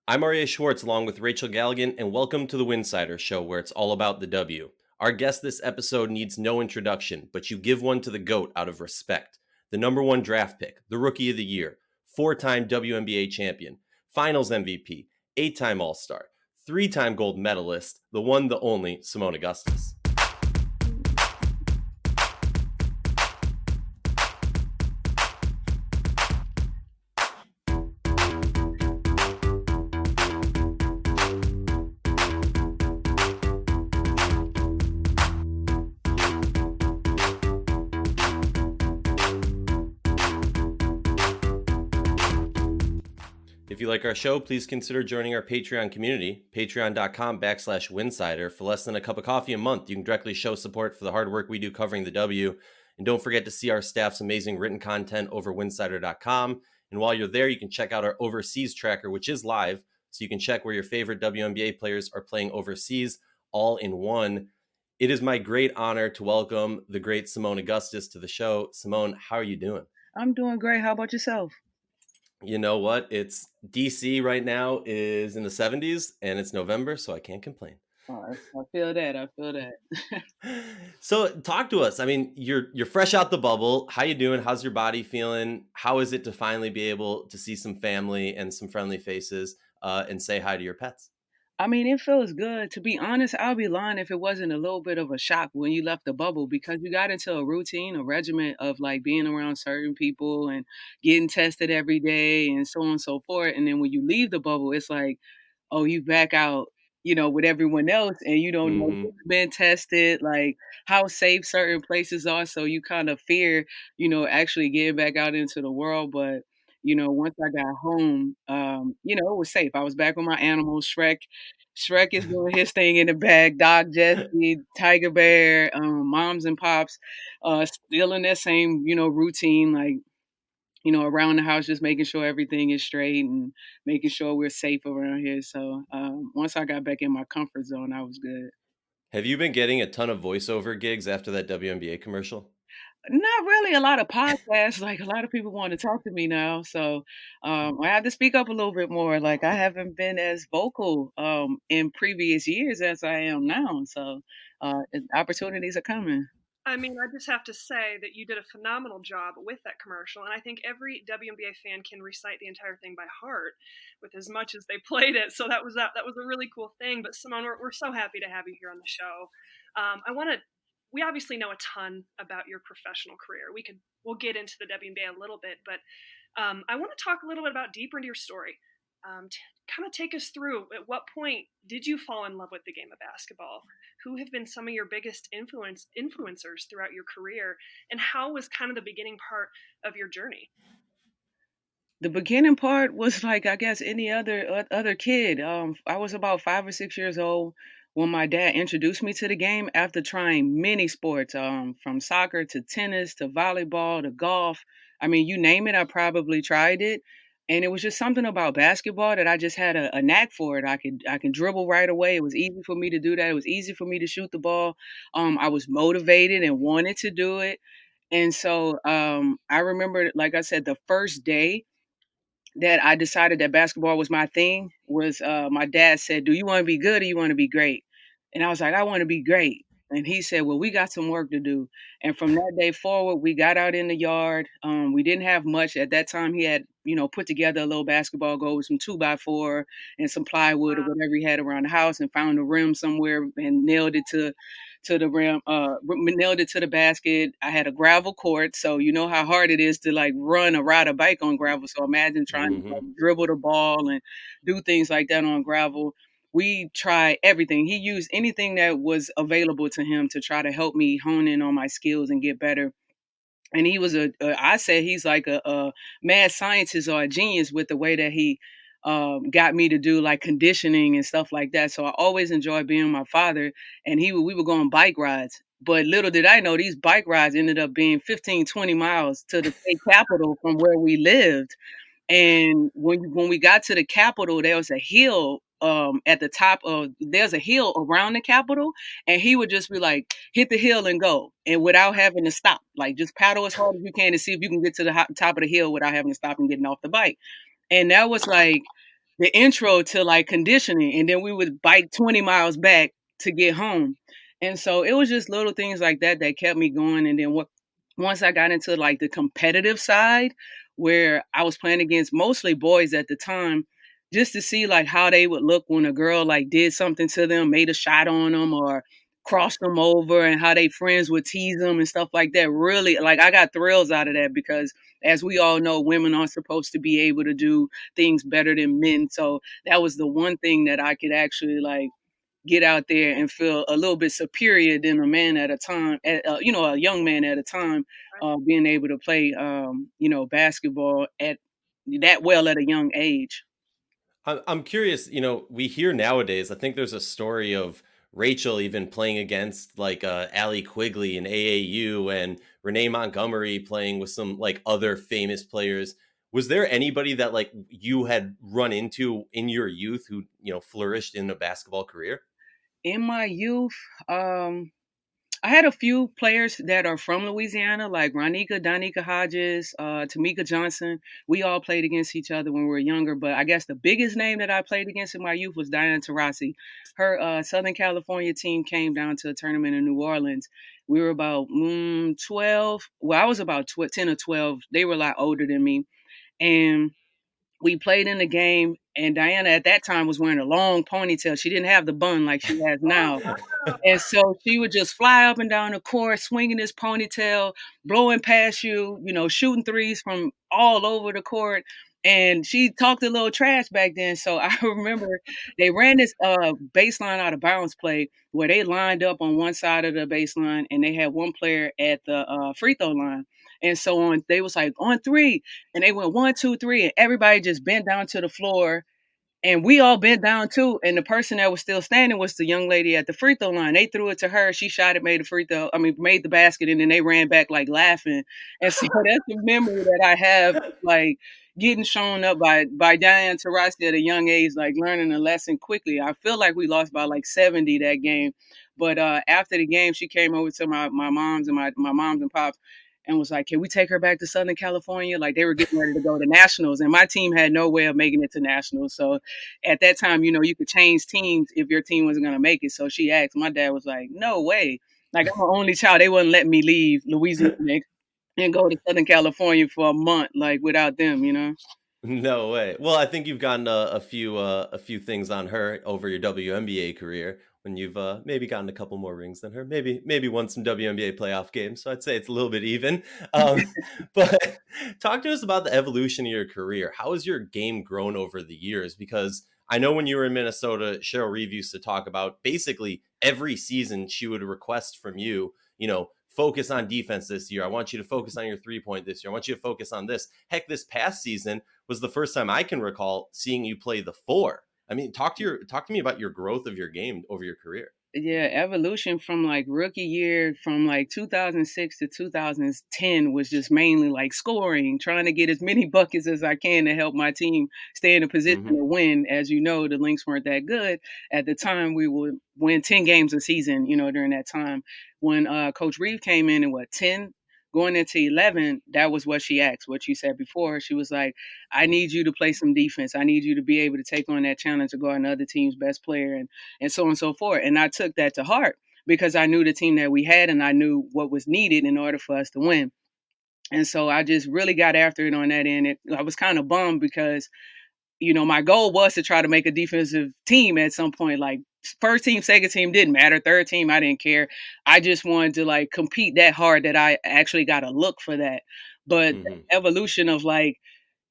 I'm Aryeh Schwartz along with Rachel Galligan, and welcome to the Winsidr show where it's all about the W. Our guest this episode needs no introduction, but you give one to the GOAT out of respect. The number one draft pick, the Rookie of the Year, four-time WNBA champion, Finals MVP, eight-time All-Star, three-time gold medalist, the one, the only, Seimone Augustus. If you like our show, please consider joining our Patreon community, patreon.com/Winsidr. For less than a cup of coffee a month, you can directly show support for the hard work we do covering the W. And don't forget to see our staff's amazing written content over winsidr.com. And while you're there, you can check out our overseas tracker, which is live. So you can check where your favorite WNBA players are playing overseas, all in one. It is my great honor to welcome the great Seimone Augustus to the show. Seimone, how are you doing? I'm doing great. How about yourself? You know what? It's DC right now is in the 70s and it's November, so I can't complain. Oh, I feel that. So talk to us. I mean, you're fresh out the bubble. How you doing? How's your body feeling? How is it to finally be able to see some family and some friendly faces and say hi to your pets? I mean, it feels good. To be honest, I'll be lying if it wasn't a little bit of a shock when you left the bubble because you got into a routine, a regimen of like being around certain people and getting tested every day and so on and so forth. And then when you leave the bubble, it's like, oh, you back out, with everyone else and you don't know Mm-hmm. who's been tested, like how safe certain places are. So you kind of fear, actually getting back out into the world. But, once I got home, it was safe. I was back with my animals. Shrek is doing his thing in the bag. Dog Jesse, Tiger Bear, moms and pops, still in that same, routine, like, around the house, just making sure everything is straight and making sure we're safe around here. So once I got back in my comfort zone, I was good. Have you been getting a ton of voiceover gigs after that WNBA commercial? Not really a lot of podcasts. Like a lot of people want to talk to me now, so I have to speak up a little bit more. Like I haven't been as vocal in previous years as I am now. So opportunities are coming. I mean, I just have to say that you did a phenomenal job with that commercial, and I think every WNBA fan can recite the entire thing by heart, with as much as they played it. So that was a really cool thing. But Seimone, we're so happy to have you here on the show. I want to. We obviously know a ton about your professional career. We'll get into the WNBA a little bit, but I want to talk a little bit about deeper into your story. Kind of take us through at what point did you fall in love with the game of basketball? Who have been some of your biggest influencers throughout your career, and how was kind of the beginning part of your journey? The beginning part was like I guess any other kid. I was about 5 or 6 years old when my dad introduced me to the game after trying many sports, from soccer to tennis to volleyball to golf. I mean, you name it, I probably tried it. And it was just something about basketball that I just had a knack for it. I can dribble right away. It was easy for me to do that. It was easy for me to shoot the ball. I was motivated and wanted to do it. And so I remember, like I said, the first day that I decided that basketball was my thing was my dad said, "Do you want to be good or you want to be great?" And I was like, "I want to be great." And he said, "Well, we got some work to do." And from that day forward, we got out in the yard. We didn't have much at that time. He had, put together a little basketball goal with some 2x4 and some plywood or Wow. whatever he had around the house, and found a rim somewhere and nailed it to the rim, nailed it to the basket. I had a gravel court, so you know how hard it is to like run or ride a bike on gravel. So imagine trying to Mm-hmm. like dribble the ball and do things like that on gravel. We tried everything. He used anything that was available to him to try to help me hone in on my skills and get better. And he was I said he's like a mad scientist or a genius with the way that he got me to do like conditioning and stuff like that. So I always enjoyed being with my father, and we would go on bike rides. But little did I know these bike rides ended up being 15, 20 miles to the state capital from where we lived. And when we got to the Capitol, there was a hill at the top of there's a hill around the Capitol, and he would just be like, hit the hill and go, and without having to stop, like just paddle as hard as you can to see if you can get to the top of the hill without having to stop and getting off the bike. And that was like the intro to like conditioning, and then we would bike 20 miles back to get home. And so it was just little things like that that kept me going. And then once I got into like the competitive side, where I was playing against mostly boys at the time, just to see like how they would look when a girl like did something to them, made a shot on them or crossed them over, and how they friends would tease them and stuff like that. Really, like I got thrills out of that because as we all know, women aren't supposed to be able to do things better than men. So that was the one thing that I could actually like get out there and feel a little bit superior than a man at a time, a young man at a time, being able to play, basketball at that well at a young age. I'm curious, we hear nowadays, I think there's a story of Rachel even playing against like Allie Quigley in AAU and Renee Montgomery playing with some like other famous players. Was there anybody that like you had run into in your youth who, flourished in a basketball career? In my youth, I had a few players that are from Louisiana, like Danica Hodges, Tamika Johnson. We all played against each other when we were younger, but I guess the biggest name that I played against in my youth was Diane Taurasi. Her Southern California team came down to a tournament in New Orleans. We were about 12. Well, I was about 10 or 12. They were a lot older than me. And we played in the game, and Diana at that time was wearing a long ponytail. She didn't have the bun like she has now. And so she would just fly up and down the court, swinging this ponytail, blowing past you, shooting threes from all over the court. And she talked a little trash back then. So I remember they ran this baseline out of bounds play where they lined up on one side of the baseline and they had one player at the free throw line. And so they was like on three, and they went 1, 2, 3, and everybody just bent down to the floor, and we all bent down too. And the person that was still standing was the young lady at the free throw line. They threw it to her. She shot it, made the free throw. I mean, made the basket, and then they ran back like laughing. And so that's the memory that I have, like getting shown up by Diane Taurasi at a young age, like learning a lesson quickly. I feel like we lost by like 70 that game. But after the game, she came over to my mom's and my moms and pops and was like, "Can we take her back to Southern California?" Like they were getting ready to go to nationals, and my team had no way of making it to nationals. So at that time, you could change teams if your team wasn't going to make it. So she asked. My dad was like, "No way!" Like I'm the only child. They wouldn't let me leave Louisiana and go to Southern California for a month, like without them. No way. Well, I think you've gotten a few things on her over your WNBA career when you've maybe gotten a couple more rings than her. Maybe won some WNBA playoff games. So I'd say it's a little bit even. But talk to us about the evolution of your career. How has your game grown over the years? Because I know when you were in Minnesota, Cheryl Reeve used to talk about basically every season she would request from you, focus on defense this year. I want you to focus on your 3-point this year. I want you to focus on this. Heck, this past season was the first time I can recall seeing you play the 4. I mean, talk to me about your growth of your game over your career. Yeah, evolution from like rookie year from like 2006 to 2010 was just mainly like scoring, trying to get as many buckets as I can to help my team stay in a position Mm-hmm. to win. As you know, the Lynx weren't that good at the time. We would win 10 games a season, during that time. When Coach Reeve came in and 10 going into 11, that was what she asked, what you said before. She was like, I need you to play some defense. I need you to be able to take on that challenge of guard another team's best player and so on and so forth. And I took that to heart because I knew the team that we had and I knew what was needed in order for us to win. And so I just really got after it on that end. I was kind of bummed because my goal was to try to make a defensive team at some point. Like first team, second team didn't matter. Third team, I didn't care. I just wanted to like compete that hard that I actually got to look for that. But Mm-hmm. the evolution of like,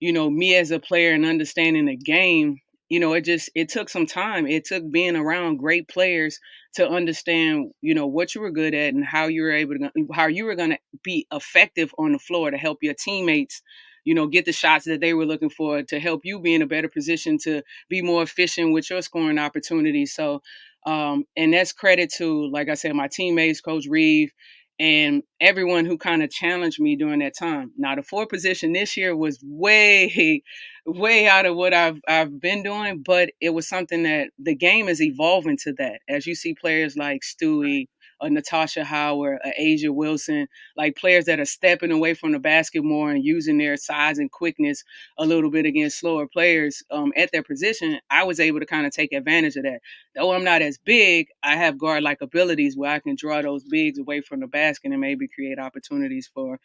me as a player and understanding the game, it took some time. It took being around great players to understand, what you were good at and how you were going to be effective on the floor to help your teammates, get the shots that they were looking for to help you be in a better position to be more efficient with your scoring opportunities. So, and that's credit to, like I said, my teammates, Coach Reeve, and everyone who kind of challenged me during that time. Now, the 4 position this year was way, way out of what I've been doing, but it was something that the game is evolving to that. As you see players like Stewie, a Natasha Howard, a Asia Wilson, like players that are stepping away from the basket more and using their size and quickness a little bit against slower players at their position. I was able to kind of take advantage of that. Though I'm not as big, I have guard-like abilities where I can draw those bigs away from the basket and maybe create opportunities for,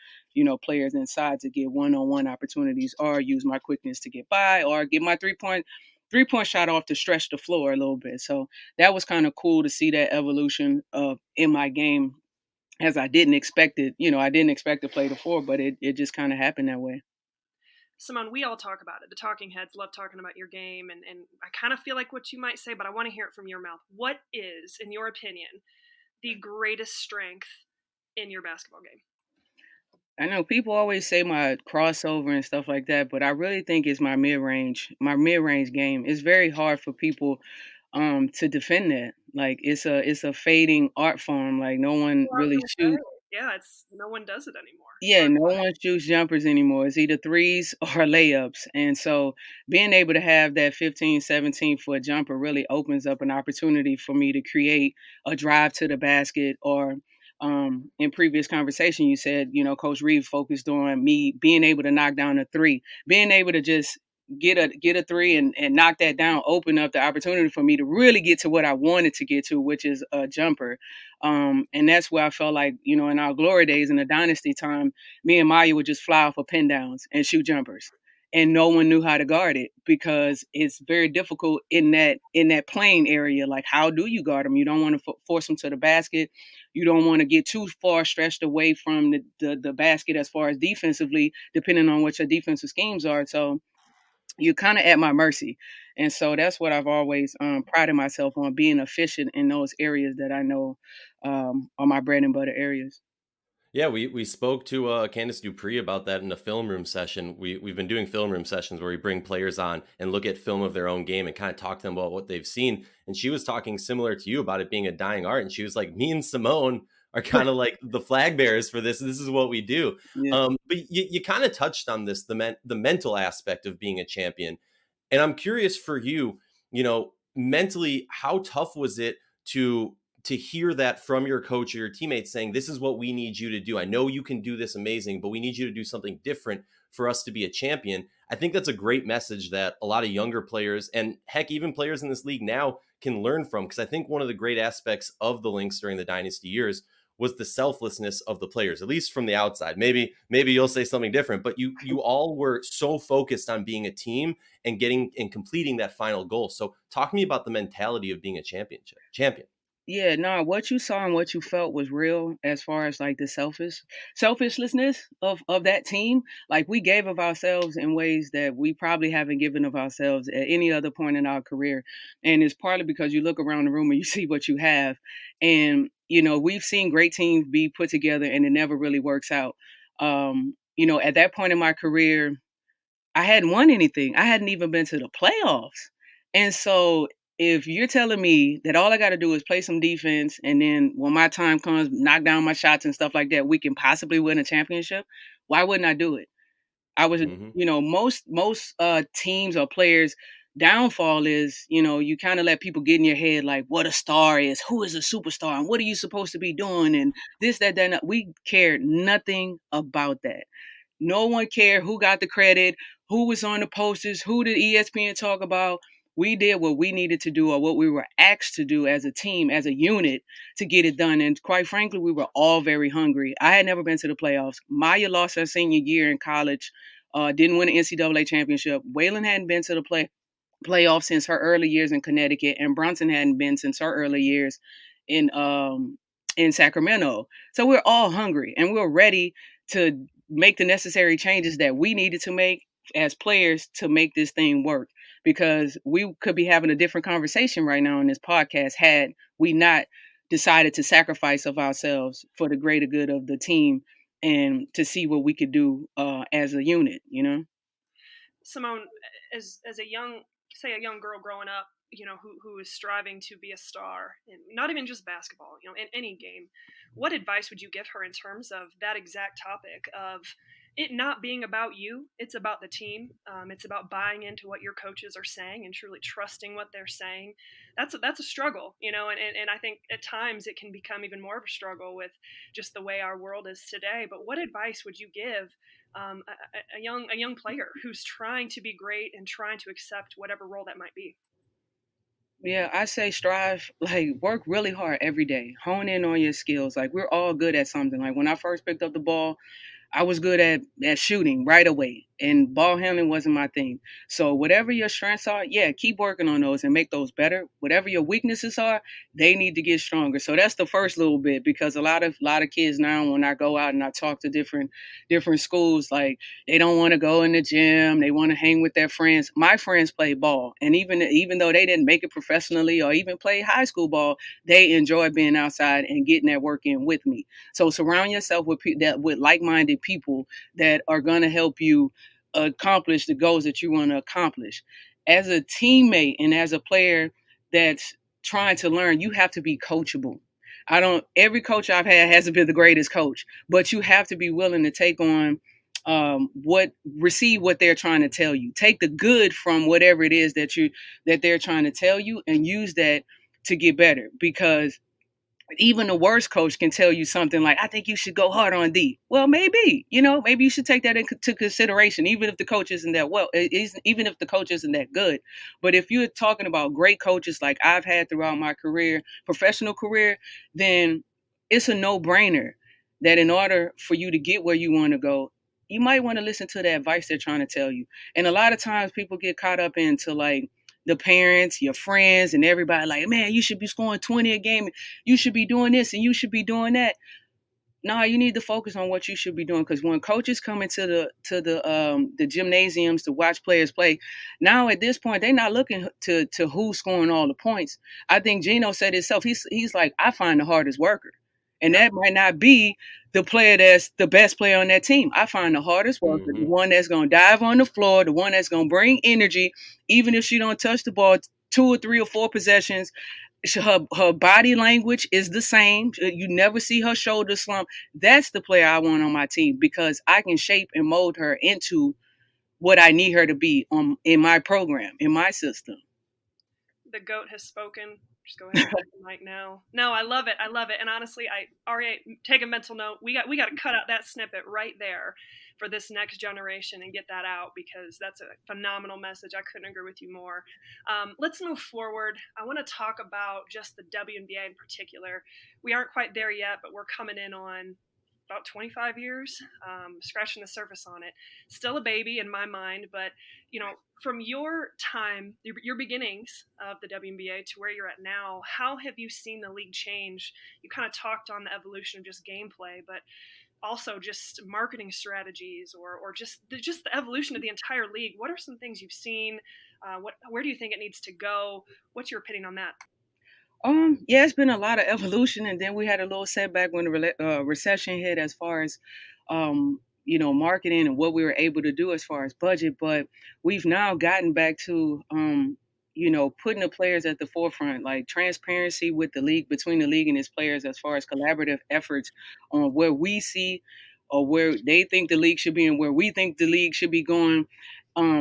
players inside to get one-on-one opportunities or use my quickness to get by or get my three point shot off to stretch the floor a little bit. So that was kind of cool to see that evolution of in my game as I didn't expect it. I didn't expect to play the four, but it just kind of happened that way. Seimone, we all talk about it. The talking heads love talking about your game, and I kind of feel like what you might say, but I want to hear it from your mouth. What is, in your opinion, the greatest strength in your basketball game? I know people always say my crossover and stuff like that, but I really think it's my mid range game. It's very hard for people to defend that. Like it's a fading art form. Like no one Well, I was really going to shoots. say, yeah, it's no one does it anymore. Yeah, no one shoots jumpers anymore. It's either threes or layups. And so being able to have that 15, 17-foot jumper really opens up an opportunity for me to create a drive to the basket or in previous conversation you said, Coach Reeve focused on me being able to knock down a three, being able to just get a three and knock that down, open up the opportunity for me to really get to what I wanted to get to, which is a jumper. And that's where I felt like, in our glory days in the dynasty time, me and Maya would just fly off of pin downs and shoot jumpers. And no one knew how to guard it because it's very difficult in that playing area. Like, how do you guard them? You don't want to force them to the basket. You don't want to get too far stretched away from the basket as far as defensively, depending on what your defensive schemes are. So you're kind of at my mercy. And so that's what I've always prided myself on, being efficient in those areas that I know are my bread and butter areas. Yeah, we spoke to Candace Dupree about that in a film room session. We've been doing film room sessions where we bring players on and look at film of their own game and kind of talk to them about what they've seen. And she was talking similar to you about it being a dying art. And she was like, me and Seimone are kind of like the flag bearers for this. This is what we do. Yeah. But you kind of touched on this, the mental aspect of being a champion. And I'm curious for you, mentally, how tough was it to hear that from your coach or your teammates saying, this is what we need you to do. I know you can do this amazing, but we need you to do something different for us to be a champion. I think that's a great message that a lot of younger players and heck, even players in this league now can learn from. Because I think one of the great aspects of the Lynx during the dynasty years was the selflessness of the players, at least from the outside. Maybe you'll say something different, but you all were so focused on being a team and getting and completing that final goal. So talk to me about the mentality of being a champion. Yeah, no, what you saw and what you felt was real as far as like the selfishness of that team. Like we gave of ourselves in ways that we probably haven't given of ourselves at any other point in our career. And it's partly because you look around the room and you see what you have. And, we've seen great teams be put together and it never really works out. At that point in my career, I hadn't won anything. I hadn't even been to the playoffs. And so if you're telling me that all I got to do is play some defense and then when my time comes, knock down my shots and stuff like that, we can possibly win a championship, why wouldn't I do it? I was, Mm-hmm. most teams or players downfall is, you kind of let people get in your head like what a star is, who is a superstar, and what are you supposed to be doing, and this, that, that. And that. We cared nothing about that. No one cared who got the credit, who was on the posters, who did ESPN talk about. We did what we needed to do or what we were asked to do as a team, as a unit to get it done. And quite frankly, we were all very hungry. I had never been to the playoffs. Maya lost her senior year in college, didn't win an NCAA championship. Waylon hadn't been to the playoffs since her early years in Connecticut, and Brunson hadn't been since her early years in Sacramento. So we're all hungry and we're ready to make the necessary changes that we needed to make as players to make this thing work. Because we could be having a different conversation right now in this podcast had we not decided to sacrifice of ourselves for the greater good of the team and to see what we could do as a unit. Seimone, as a young girl growing up, who is striving to be a star, and not even just basketball, in any game, what advice would you give her in terms of that exact topic of, it not being about you, it's about the team. It's about buying into what your coaches are saying and truly trusting what they're saying. That's a struggle, and I think at times it can become even more of a struggle with just the way our world is today. But what advice would you give a young player who's trying to be great and trying to accept whatever role that might be? Yeah, I say strive, like work really hard every day. Hone in on your skills. Like we're all good at something. Like when I first picked up the ball, I was good at shooting right away, and ball handling wasn't my thing. So whatever your strengths are, yeah, keep working on those and make those better. Whatever your weaknesses are, they need to get stronger. So that's the first little bit, because a lot of kids now, when I go out and I talk to different schools, like they don't want to go in the gym, they want to hang with their friends. My friends play ball, and even though they didn't make it professionally or even play high school ball, they enjoy being outside and getting that work in with me. So surround yourself with like-minded people that are going to help you accomplish the goals that you want to accomplish. As a teammate and as a player that's trying to learn, you have to be coachable. I don't Every coach I've had hasn't been the greatest coach, but you have to be willing to take on what receive what they're trying to tell you. Take the good from whatever it is that they're trying to tell you, and use that to get better, because even the worst coach can tell you something like, I think you should go hard on D. Well, maybe you should take that into consideration, even if the coach isn't that even if the coach isn't that good. But if you're talking about great coaches like I've had throughout my professional career, then it's a no brainer that in order for you to get where you want to go, you might want to listen to the advice they're trying to tell you. And a lot of times people get caught up into like the parents, your friends, and everybody like, man, you should be scoring 20 a game. You should be doing this and you should be doing that. No, you need to focus on what you should be doing, because when coaches come into the gymnasiums to watch players play, now at this point they're not looking to who's scoring all the points. I think Gino said himself. He's like, I find the hardest worker, and that might not be the player that's the best player on that team. I find the hardest worker, the one that's gonna dive on the floor, the one that's gonna bring energy, even if she don't touch the ball 2 or 3 or 4 possessions. Her body language is the same. You never see her shoulders slump. That's the player I want on my team, because I can shape and mold her into what I need her to be in my program, in my system. The goat has spoken. Just go ahead and take the mic now. No, I love it. I love it. And honestly, Aryeh, take a mental note. We got to cut out that snippet right there for this next generation and get that out, because that's a phenomenal message. I couldn't agree with you more. Let's move forward. I want to talk about just the WNBA in particular. We aren't quite there yet, but we're coming in on about 25 years, scratching the surface on it. Still a baby in my mind, but from your time, your beginnings of the WNBA to where you're at now, how have you seen the league change? You kind of talked on the evolution of just gameplay, but also just marketing strategies, or just the evolution of the entire league. What are some things you've seen? Where do you think it needs to go? What's your opinion on that? Yeah, it's been a lot of evolution, and then we had a little setback when the recession hit, as far as, marketing and what we were able to do as far as budget. But we've now gotten back to, putting the players at the forefront, like transparency with the league, between the league and its players, as far as collaborative efforts on where we see or where they think the league should be and where we think the league should be going.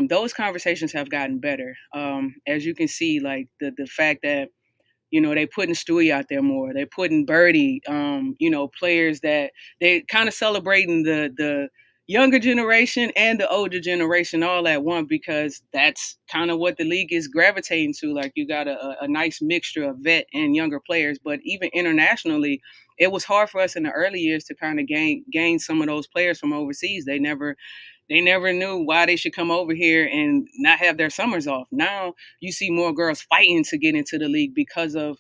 Those conversations have gotten better. As you can see, like the fact that they putting Stewie out there more. They putting Birdie, players that they kind of celebrating the younger generation and the older generation all at once, because that's kind of what the league is gravitating to. Like you got a nice mixture of vet and younger players. But even internationally, it was hard for us in the early years to kind of gain some of those players from overseas. They never knew why they should come over here and not have their summers off. Now you see more girls fighting to get into the league because of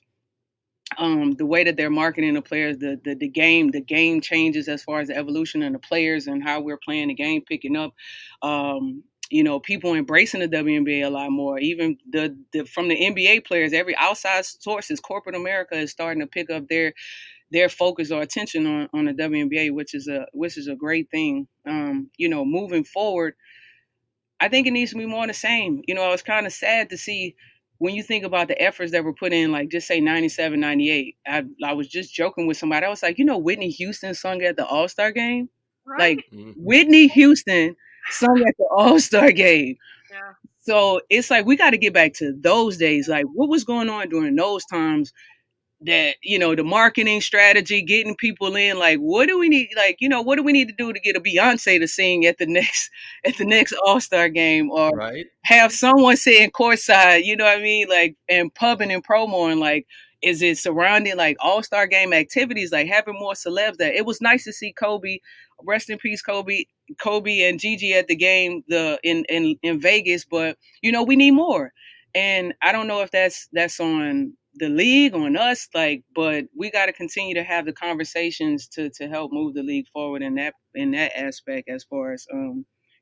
the way that they're marketing the players, the game changes as far as the evolution of the players and how we're playing the game picking up. People embracing the WNBA a lot more. Even from the NBA players, every outside sources, corporate America is starting to pick up their focus or attention on the WNBA, which is a great thing. Moving forward, I think it needs to be more of the same. It's kind of sad to see when you think about the efforts that were put in, like just say 97, 98. I was just joking with somebody. I was like, Whitney Houston sung at the All-Star game. Right? Like Whitney Houston sung at the All-Star game. Yeah. So it's like we got to get back to those days. Like what was going on during those times that, the marketing strategy, getting people in, like what do we need, like, what do we need to do to get a Beyonce to sing at the next All-Star game, or Right? have someone sitting courtside, you know what I mean? Like, and pubbing and promoing, like, is it surrounding like All-Star game activities, like having more celebs? That it was nice to see Kobe, rest in peace, Kobe and Gigi at the game, in Vegas, but we need more. And I don't know if that's on the league, on us, like, but we got to continue to have the conversations to help move the league forward in that aspect, as far as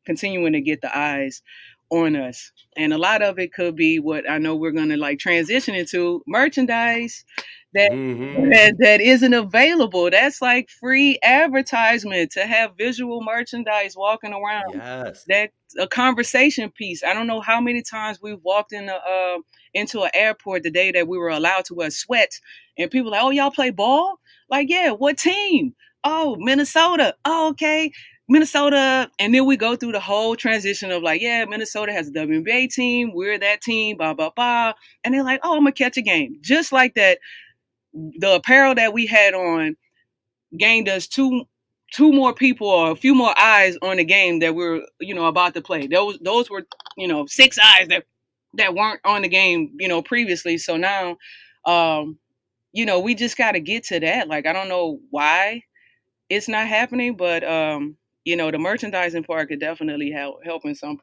continuing to get the eyes on us. And a lot of it could be what I know we're going to like transition into: merchandise that Mm-hmm. that isn't available. That's like free advertisement to have visual merchandise walking around. Yes. That a conversation piece. I don't know how many times we've walked into an airport the day that we were allowed to wear sweats, and people like, "Oh, y'all play ball?" Like, yeah, what team? Oh, Minnesota. Oh, okay. Minnesota. And then we go through the whole transition of like, yeah, Minnesota has a WNBA team. We're that team, blah, blah, blah. And they're like, oh, I'm going to catch a game. Just like that, the apparel that we had on gained us two more people, or a few more eyes on the game that we're, about to play. Those were, six eyes that weren't on the game, previously. So now, we just got to get to that. Like, I don't know why it's not happening, but the merchandising part could definitely help in some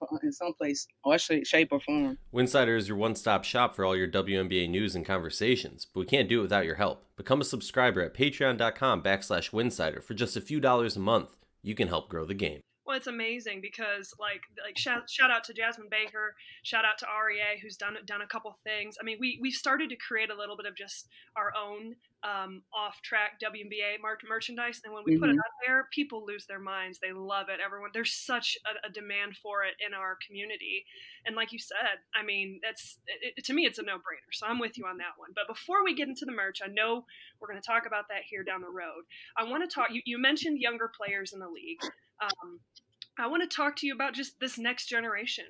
place or shape or form. Winsidr is your one-stop shop for all your WNBA news and conversations, but we can't do it without your help. Become a subscriber at patreon.com/Winsidr. For just a few dollars a month, you can help grow the game. Well, it's amazing because like shout out to Jasmine Baker, shout out to Aryeh, who's done a couple things. I mean, we started to create a little bit of just our own off track WNBA merchandise, and when we put it out there, people lose their minds. They love it. Everyone, there's such a demand for it in our community, and like you said, I mean, to me, it's a no brainer. So I'm with you on that one. But before we get into the merch, I know we're going to talk about that here down the road. I want to talk. You mentioned younger players in the league. I want to talk to you about just this next generation.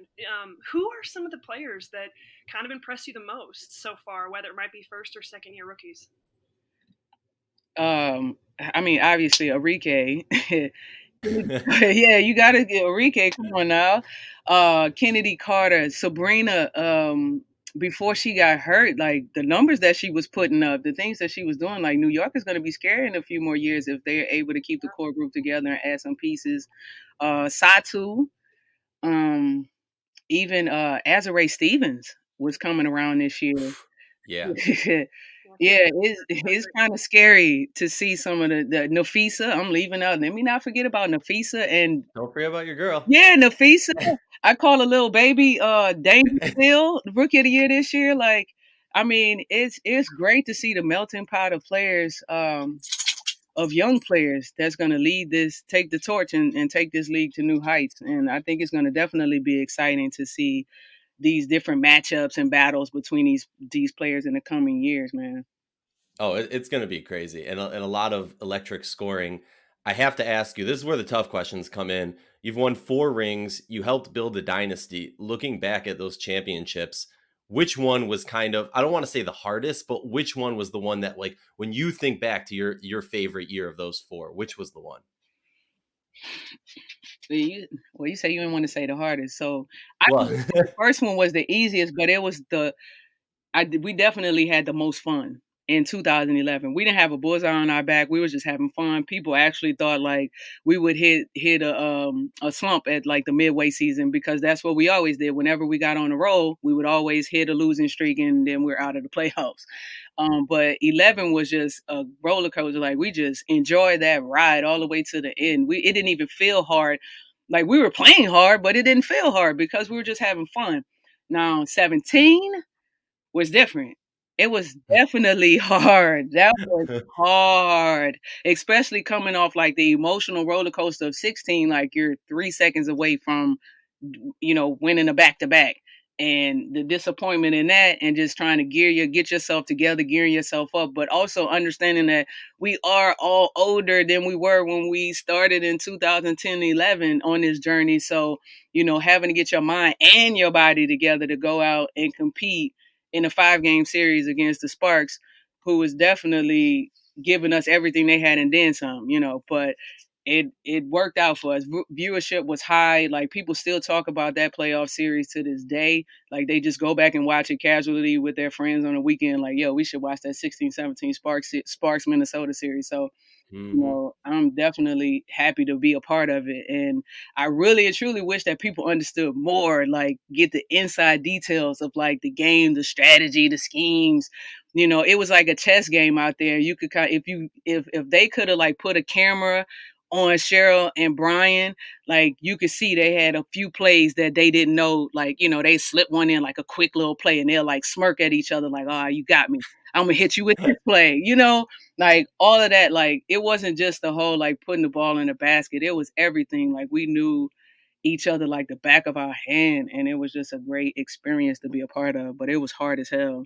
Who are some of the players that kind of impress you the most so far, whether it might be first or second year rookies? I mean, obviously, Aryeh. Yeah, you got to get Aryeh. Come on now. Kennedy Carter, Sabrina, before she got hurt, like the numbers that she was putting up, the things that she was doing, like New York is going to be scary in a few more years if they're able to keep the core group together and add some pieces. Satu, even Azurá Stevens was coming around this year. Yeah. Yeah, it's kind of scary to see some of the Nafisa. I'm leaving out. Let me not forget about Nafisa and Don't forget about your girl. yeah, Nafisa. I call a little baby Dangerfield the rookie of the year this year. Like, I mean, it's great to see the melting pot of players, of young players that's going to take the torch and take this league to new heights. And I think it's going to definitely be exciting to see these different matchups and battles between these players in the coming years, man. Oh, it's going to be crazy, and a lot of electric scoring. I have to ask you, this is where the tough questions come in. You've won 4 rings. You helped build a dynasty. Looking back at those championships, which one was kind of, I don't want to say the hardest, but which one was the one that, like, when you think back to your favorite year of those 4, which was the one? You say you didn't want to say the hardest. So Well, the first one was the easiest, but it was we definitely had the most fun in 2011. We didn't have a bullseye on our back. We were just having fun. People actually thought like we would hit a slump at like the midway season, because that's what we always did. Whenever we got on the roll, we would always hit a losing streak and then we're out of the playoffs. But 11 was just a roller coaster. Like we just enjoyed that ride all the way to the end. It didn't even feel hard. Like we were playing hard, but it didn't feel hard because we were just having fun. Now 17 was different. It was definitely hard. That was hard, especially coming off like the emotional roller coaster of 16. Like you're 3 seconds away from, winning a back to back, and the disappointment in that, and just trying to get yourself together, gearing yourself up, but also understanding that we are all older than we were when we started in 2010-11 on this journey. So, having to get your mind and your body together to go out and compete in a 5-game series against the Sparks, who was definitely giving us everything they had and then some, but it worked out for us. Viewership was high. Like, people still talk about that playoff series to this day. Like, they just go back and watch it casually with their friends on the weekend. Like, yo, we should watch that 16-17 Sparks Minnesota series. So, I'm definitely happy to be a part of it. And I really and truly wish that people understood more, like, get the inside details of, like, the game, the strategy, the schemes. It was like a chess game out there. You could if they could have, like, put a camera on Cheryl and Brian, like, you could see they had a few plays that they didn't know, like, they slip one in, like a quick little play, and they'll, like, smirk at each other like, "Oh, you got me. I'm gonna hit you with this play," like, all of that. Like, it wasn't just the whole, like, putting the ball in the basket. It was everything. Like, we knew each other like the back of our hand, and it was just a great experience to be a part of, but it was hard as hell.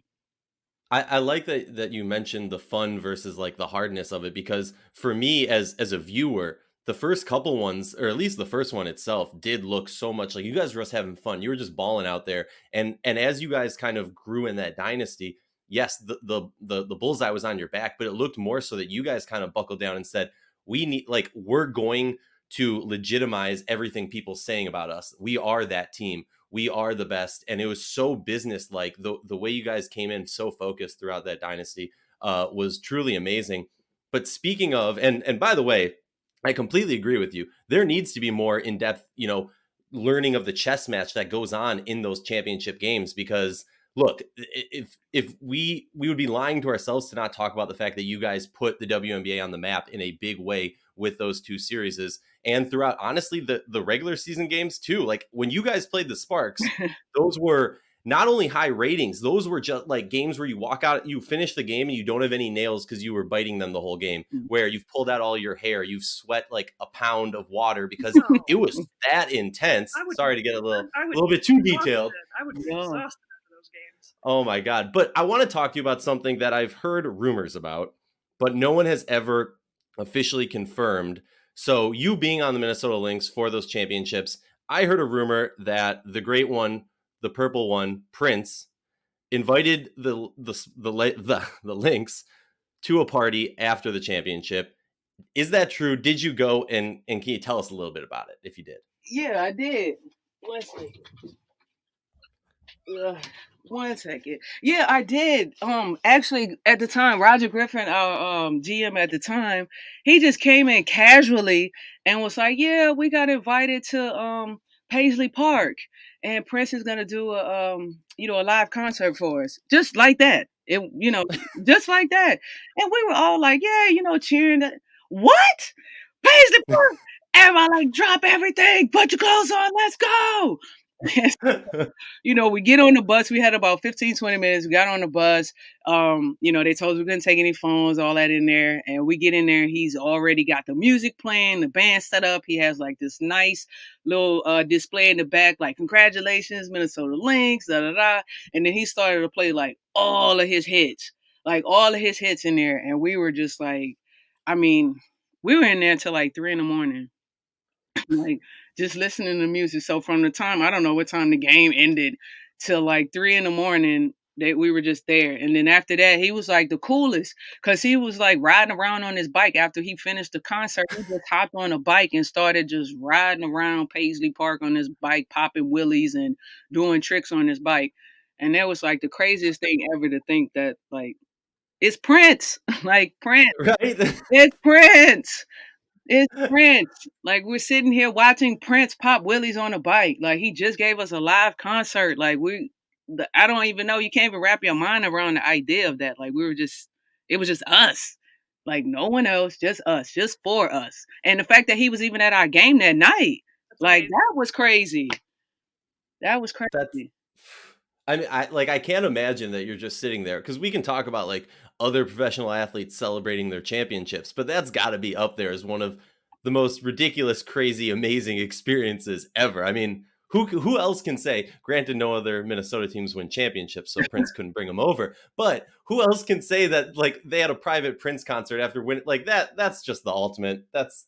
I like that you mentioned the fun versus like the hardness of it, because for me as a viewer, the first couple ones, or at least the first one itself, did look so much like you guys were just having fun. You were just balling out there, and as you guys kind of grew in that dynasty, yes, the bullseye was on your back, but it looked more so that you guys kind of buckled down and said, we need, like, we're going to legitimize everything people saying about us. We are that team. We are the best. And it was so business like. The way you guys came in so focused throughout that dynasty was truly amazing. But speaking of, and by the way, I completely agree with you. There needs to be more in-depth, learning of the chess match that goes on in those championship games, because look, if we would be lying to ourselves to not talk about the fact that you guys put the WNBA on the map in a big way with those two series, and throughout, honestly, the regular season games too. Like, when you guys played the Sparks, those were not only high ratings, those were just like games where you walk out, you finish the game, and you don't have any nails because you were biting them the whole game, where you've pulled out all your hair, you've sweat like a pound of water because it was that intense. Sorry to get a little bit too detailed. I would be exhausted after those games. Oh my God. But I want to talk to you about something that I've heard rumors about, but no one has ever officially confirmed. So, you being on the Minnesota Lynx for those championships, I heard a rumor that the great one, the purple one, Prince, invited the Lynx to a party after the championship. Is that true? Did you go, and can you tell us a little bit about it if you did? Yeah, I did. Let's see. 1 second. Yeah, I did. Actually, at the time, Roger Griffin, our GM at the time, he just came in casually and was like, "Yeah, we got invited to Paisley Park, and Prince is gonna do a live concert for us," just like that. Just like that, and we were all like, "Yeah," cheering. What? Paisley Park? Everybody, like, drop everything, put your clothes on, let's go. We get on the bus. We had about 15, 20 minutes. We got on the bus. They told us we couldn't take any phones, all that in there. And we get in there. He's already got the music playing, the band set up. He has like this nice little display in the back, like, "Congratulations, Minnesota Lynx, da da da." And then he started to play like all of his hits, in there. And we were just like, we were in there till like 3 a.m, like, just listening to music. So from the time, I don't know what time the game ended, till like 3 a.m, that we were just there. And then after that, he was like the coolest, because he was like riding around on his bike after he finished the concert. He just hopped on a bike and started just riding around Paisley Park on his bike, popping wheelies and doing tricks on his bike. And that was like the craziest thing ever, to think that, like, it's Prince. Like, Prince. Right? It's Prince. It's Prince. Like, we're sitting here watching Prince pop willies on a bike. Like, he just gave us a live concert. Like, I don't even know. You can't even wrap your mind around the idea of that. Like, it was just us. Like, no one else, just us, just for us. And the fact that he was even at our game that night, like, that was crazy. That was crazy. I mean, I can't imagine that you're just sitting there, because we can talk about like other professional athletes celebrating their championships, but that's got to be up there as one of the most ridiculous, crazy, amazing experiences ever. I mean, who else can say? Granted, no other Minnesota teams win championships, so Prince couldn't bring them over. But who else can say that like they had a private Prince concert after winning like that? That's just the ultimate. That's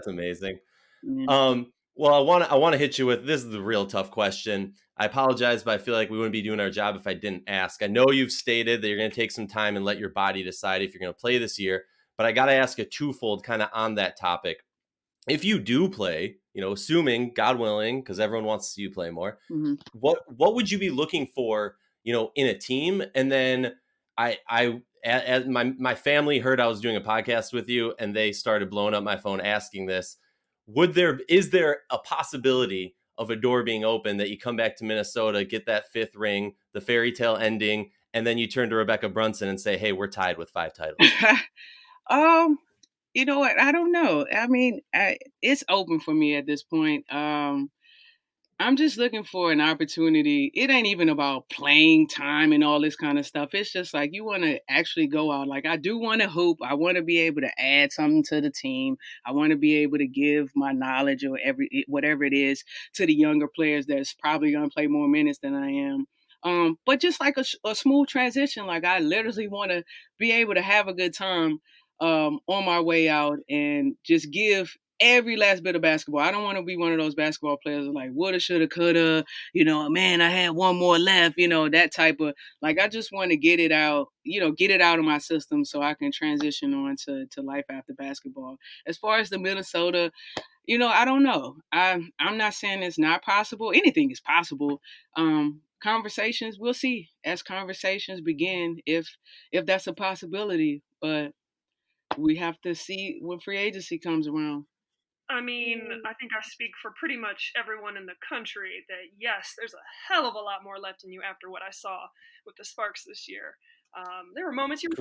amazing. Yeah. Well, I want to hit you with this is the real tough question. I apologize, but I feel like we wouldn't be doing our job if I didn't ask. I know you've stated that you're going to take some time and let your body decide if you're going to play this year, but I got to ask a twofold kind of on that topic. If you do play, assuming God willing, because everyone wants to see you play more, what would you be looking for, in a team? And then as my family heard I was doing a podcast with you, and they started blowing up my phone asking this. Is there a possibility of a door being open that you come back to Minnesota, get that 5th ring, the fairy tale ending, and then you turn to Rebecca Brunson and say, hey, we're tied with 5 titles? You know what? I don't know. I mean, it's open for me at this point. I'm just looking for an opportunity. It ain't even about playing time and all this kind of stuff. It's just like you want to actually go out. Like I do want to hoop. I want to be able to add something to the team. I want to be able to give my knowledge or whatever it is to the younger players that's probably going to play more minutes than I am. But just like a smooth transition, like I literally want to be able to have a good time on my way out and just give every last bit of basketball. I don't want to be one of those basketball players like woulda, shoulda, coulda, man, I had one more left, that type of like I just want to get it out, get it out of my system so I can transition on to life after basketball. As far as the Minnesota, I don't know. I'm not saying it's not possible. Anything is possible. Conversations, we'll see as conversations begin if that's a possibility. But we have to see when free agency comes around. I mean, I think I speak for pretty much everyone in the country that yes, there's a hell of a lot more left in you after what I saw with the Sparks this year. There were moments you were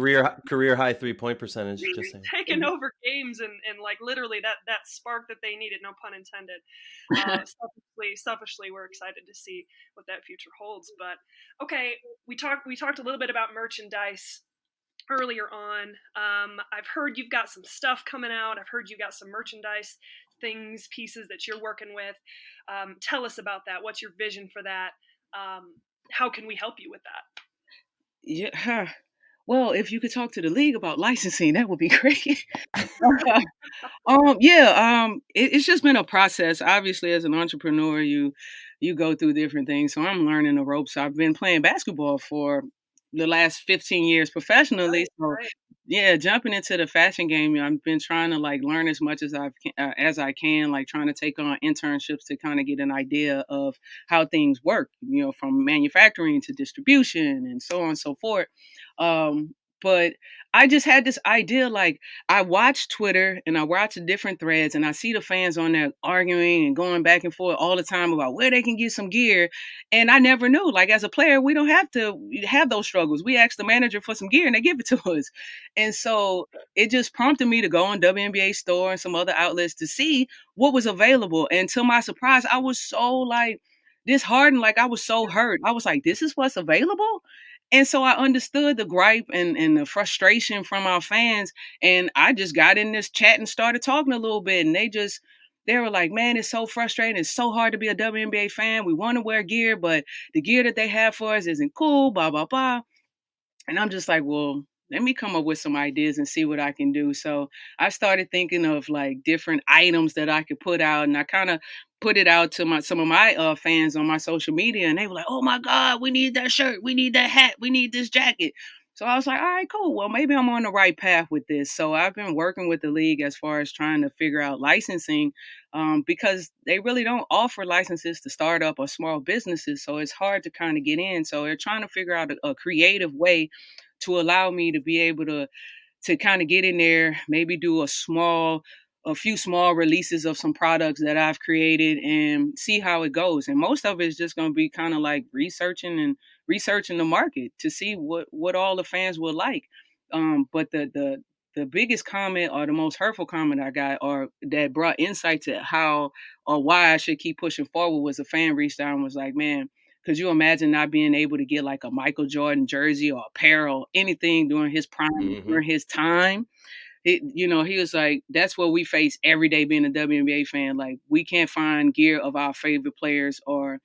career high 3-point percentage. Just saying. Taking over games and like literally that spark that they needed, no pun intended. Selfishly, we're excited to see what that future holds. But okay, we talked a little bit about merchandise earlier on. I've heard you've got some stuff coming out. I've heard you got some merchandise pieces that you're working with. Tell us about that. What's your vision for that? How can we help you with that? Yeah. Well, if you could talk to the league about licensing, that would be great. It's just been a process. Obviously, as an entrepreneur, you go through different things. So I'm learning the ropes. I've been playing basketball for the last 15 years professionally. Right. Yeah, jumping into the fashion game, I've been trying to like learn as much as I can, like trying to take on internships to kind of get an idea of how things work, from manufacturing to distribution and so on and so forth. But I just had this idea, like I watch Twitter and I watch the different threads and I see the fans on there arguing and going back and forth all the time about where they can get some gear. And I never knew, like as a player, we don't have to have those struggles. We ask the manager for some gear and they give it to us. And so it just prompted me to go on WNBA store and some other outlets to see what was available. And to my surprise, I was so like disheartened, like I was so hurt. I was like, this is what's available? And so I understood the gripe and the frustration from our fans. And I just got in this chat and started talking a little bit. And they were like, man, it's so frustrating. It's so hard to be a WNBA fan. We want to wear gear, but the gear that they have for us isn't cool, blah, blah, blah. And I'm just like, well, let me come up with some ideas and see what I can do. So I started thinking of like different items that I could put out, and I kind of put it out to some of my fans on my social media, and they were like, "Oh my God, we need that shirt, we need that hat, we need this jacket." So I was like, "All right, cool. Well, maybe I'm on the right path with this." So I've been working with the league as far as trying to figure out licensing, because they really don't offer licenses to startup or small businesses, so it's hard to kind of get in. So they're trying to figure out a creative way to allow me to be able to kind of get in there, maybe do a few small releases of some products that I've created and see how it goes. And most of it is just going to be kind of like researching the market to see what all the fans will like. But the biggest comment or the most hurtful comment I got or that brought insight to how or why I should keep pushing forward was a fan reached out and was like, man, could you imagine not being able to get like a Michael Jordan jersey or apparel, anything during his prime, during his time? he was like, that's what we face every day being a WNBA fan. Like, we can't find gear of our favorite players or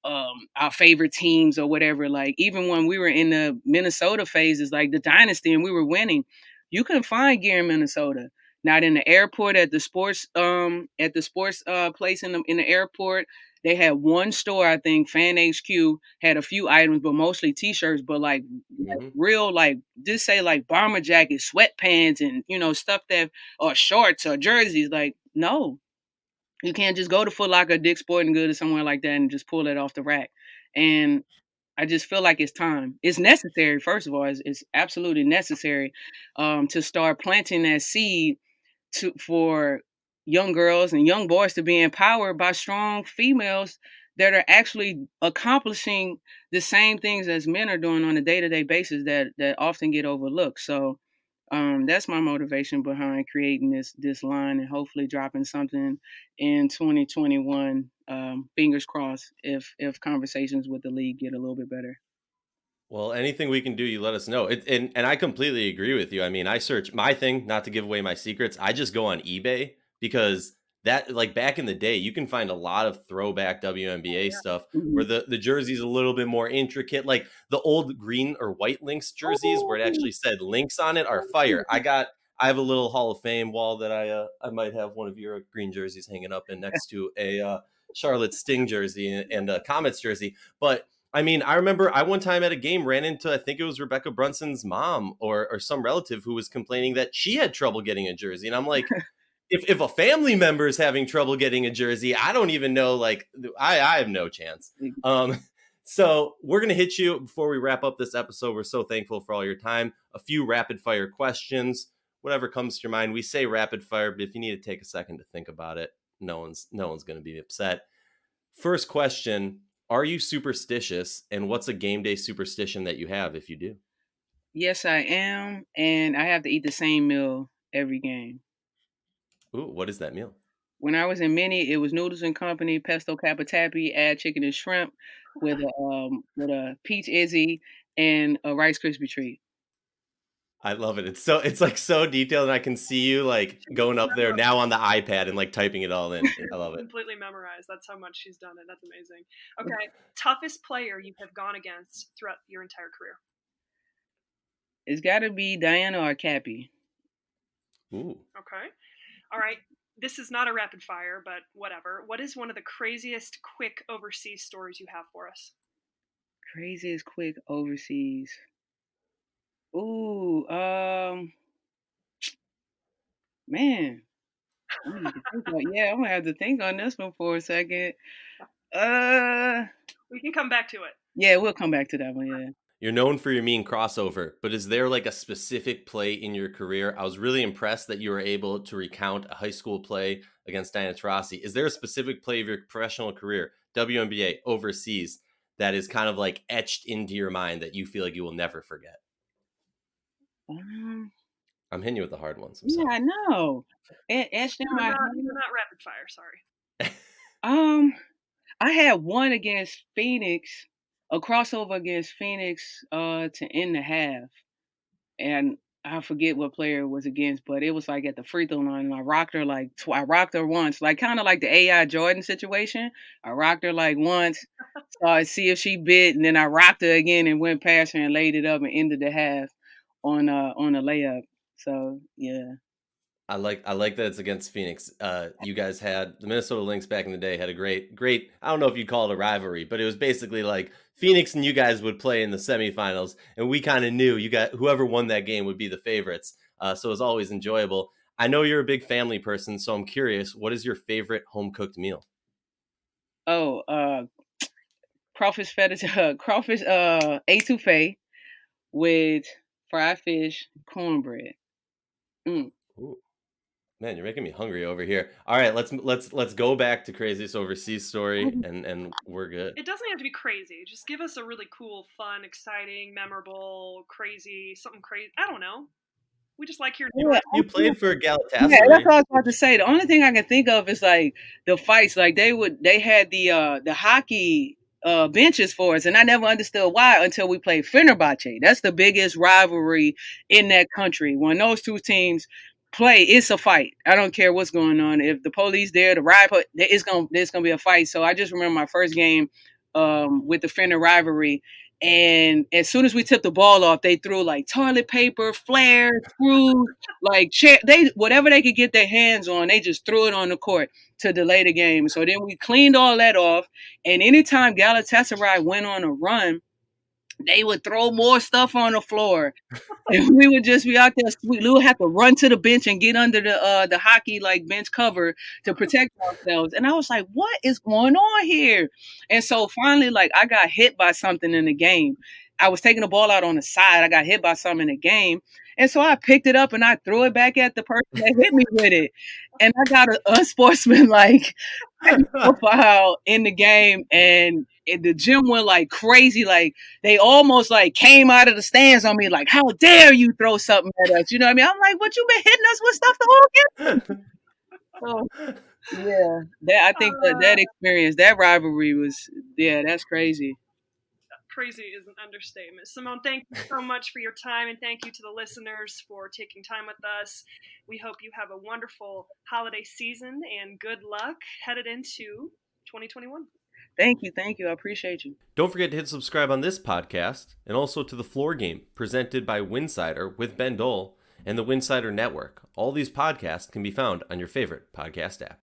our favorite teams or whatever. Like, even when we were in the Minnesota phases, like the dynasty, and we were winning, you couldn't find gear in Minnesota. Not in the airport, at the sports place in the airport. They had one store, I think, Fan HQ had a few items, but mostly T-shirts. But like real, like, just say like bomber jackets, sweatpants, and stuff that, or shorts or jerseys. Like, no, you can't just go to Foot Locker, Dick's Sporting Goods, or somewhere like that and just pull it off the rack. And I just feel like it's time. It's necessary. First of all, it's absolutely necessary to start planting that seed for young girls and young boys to be empowered by strong females that are actually accomplishing the same things as men are doing on a day-to-day basis that often get overlooked. So that's my motivation behind creating this line and hopefully dropping something in 2021. Fingers crossed if conversations with the league get a little bit better. Well, anything we can do, you let us know. And I completely agree with you. I mean, I search my thing, not to give away my secrets. I just go on eBay because that, like, back in the day, you can find a lot of throwback WNBA stuff where the jersey's a little bit more intricate. Like the old green or white Lynx jerseys where it actually said Lynx on it are fire. I have a little Hall of Fame wall that I might have one of your green jerseys hanging up in next to a Charlotte Sting jersey and a Comets jersey. But I mean, I remember I one time at a game ran into, I think it was Rebecca Brunson's mom or some relative who was complaining that she had trouble getting a jersey. And I'm like, if a family member is having trouble getting a jersey, I don't even know, like, I have no chance. So we're going to hit you before we wrap up this episode. We're so thankful for all your time. A few rapid fire questions, whatever comes to your mind. We say rapid fire, but if you need to take a second to think about it, no one's going to be upset. First question. Are you superstitious, and what's a game day superstition that you have if you do? Yes, I am, and I have to eat the same meal every game. Ooh, what is that meal? When I was in Mini, it was Noodles and Company, pesto cappatapi, add chicken and shrimp with a peach Izzy and a Rice Krispie treat. I love it. It's like so detailed, and I can see you like going up there now on the iPad and like typing it all in. I love it. Completely memorized. That's how much she's done it. That's amazing. Okay, toughest player you have gone against throughout your entire career? It's got to be Diana or Cappy. Ooh. Okay. All right. This is not a rapid fire, but whatever. What is one of the craziest quick overseas stories you have for us? Craziest quick overseas. Ooh, man. I'm gonna have to think on this one for a second. We can come back to it. Yeah, we'll come back to that one. Yeah. You're known for your mean crossover, but is there like a specific play in your career? I was really impressed that you were able to recount a high school play against Diana Taurasi. Is there a specific play of your professional career, WNBA, overseas, that is kind of like etched into your mind that you feel like you will never forget? I'm hitting you with the hard ones. Yeah, I know. Etched in my head. Not rapid fire. Sorry. I had one against Phoenix, a crossover against Phoenix, to end the half, and I forget what player it was against, but it was like at the free throw line. And I rocked her like I rocked her once, like kind of like the AI Jordan situation. I rocked her like once, so I see if she bit, and then I rocked her again and went past her and laid it up and ended the half on a layup. So yeah. I like that it's against Phoenix. You guys had the Minnesota Lynx back in the day had a great. I don't know if you'd call it a rivalry, but it was basically like Phoenix and you guys would play in the semifinals, and we kind of knew you got whoever won that game would be the favorites. So it was always enjoyable. I know you're a big family person, so I'm curious, what is your favorite home cooked meal? Oh, crawfish etouffee with fried fish, cornbread. Ooh. Man, you're making me hungry over here. All right, let's go back to craziest overseas story, and we're good. It doesn't have to be crazy. Just give us a really cool, fun, exciting, memorable, crazy, something crazy. I don't know. We just like hearing. Yeah, you played for Galatasaray. Yeah, that's what I was about to say. The only thing I can think of is like the fights. Like they had the hockey benches for us, and I never understood why until we played Fenerbahce. That's the biggest rivalry in that country. When those two teams play, it's a fight. I don't care what's going on. If the police there, the riot, it's gonna be a fight. So I just remember my first game with the Fender rivalry. And as soon as we took the ball off, they threw like toilet paper, flares, screws, like whatever they could get their hands on, they just threw it on the court to delay the game. So then we cleaned all that off. And anytime Galatasaray went on a run, they would throw more stuff on the floor. And we would just be out there. We would have to run to the bench and get under the hockey like bench cover to protect ourselves. And I was like, "What is going on here?" And so finally, like I got hit by something in the game. I was taking the ball out on the side. I got hit by something in the game, and so I picked it up and I threw it back at the person that hit me with it. And I got an unsportsmanlike profile in the game, and the gym went like crazy. Like they almost like came out of the stands on me, like, "How dare you throw something at us?" You know what I mean? I'm like, "What, you been hitting us with stuff the whole game?" So yeah, I think that experience, that rivalry was, that's crazy. Crazy is an understatement. Seimone, thank you so much for your time, and thank you to the listeners for taking time with us. We hope you have a wonderful holiday season and good luck headed into 2021. Thank you. I appreciate you. Don't forget to hit subscribe on this podcast and also to The Floor Game, presented by Winsidr with Ben Dole and the Winsidr Network. All these podcasts can be found on your favorite podcast app.